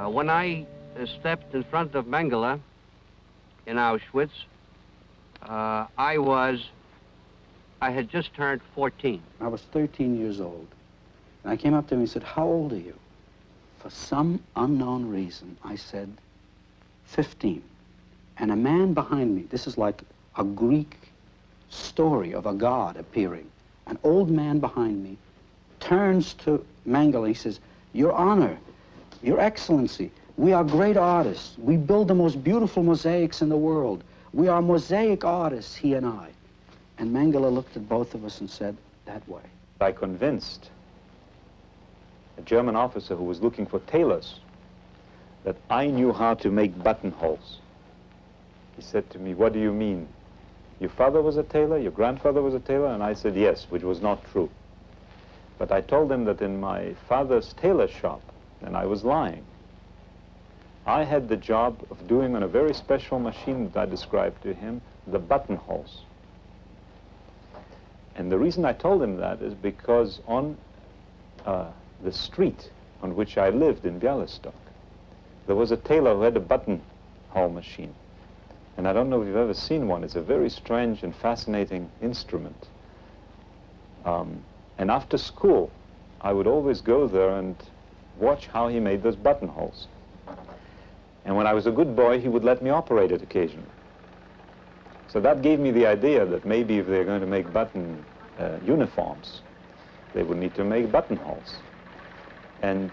When I stepped in front of Mengele in Auschwitz, I had just turned 14. I was 13 years old. And I came up to him and he said, "How old are you?" For some unknown reason, I said, 15. And a man behind me, this is like a Greek story of a god appearing. An old man behind me turns to Mengele. He says, "Your Honor, Your Excellency, we are great artists. We build the most beautiful mosaics in the world. We are mosaic artists, he and I." And Mengele looked at both of us and said, "That way." I convinced a German officer who was looking for tailors that I knew how to make buttonholes. He said to me, "What do you mean? Your father was a tailor? Your grandfather was a tailor?" And I said yes, which was not true. But I told him that in my father's tailor shop, and I was lying, I had the job of doing on a very special machine that I described to him, the buttonholes. And the reason I told him that is because on the street on which I lived in Bialystok, there was a tailor who had a buttonhole machine. And I don't know if you've ever seen one. It's a very strange and fascinating instrument. And after school, I would always go there and watch how he made those buttonholes. And when I was a good boy, he would let me operate it occasionally. So that gave me the idea that maybe if they're going to make button uniforms, they would need to make buttonholes. And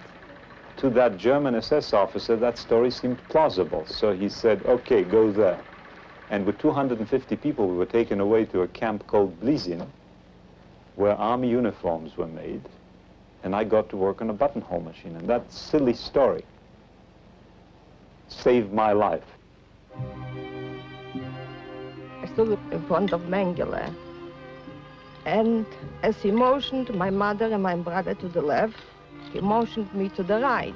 to that German SS officer, that story seemed plausible. So he said, "Okay, go there." And with 250 people, we were taken away to a camp called Blizin, where army uniforms were made. And I got to work on a buttonhole machine. And that silly story saved my life. I stood in front of Mengele. And as he motioned my mother and my brother to the left, he motioned me to the right.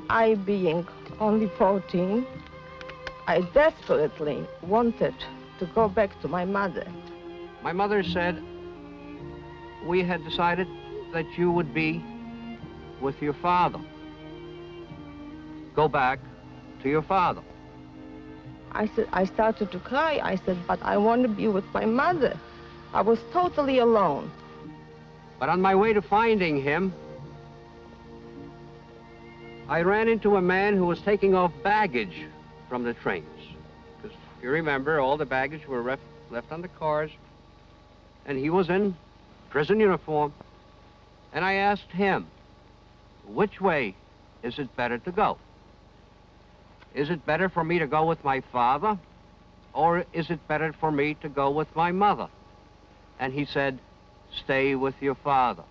I, being only 14, I desperately wanted to go back to my mother. My mother said, "We had decided that you would be with your father. Go back to your father." I started to cry. I said, "But I want to be with my mother." I was totally alone. But on my way to finding him, I ran into a man who was taking off baggage from the trains. Because you remember, all the baggage were left on the cars, and he was in prison uniform. And I asked him, "Which way is it better to go? Is it better for me to go with my father, or is it better for me to go with my mother?" And he said, "Stay with your father."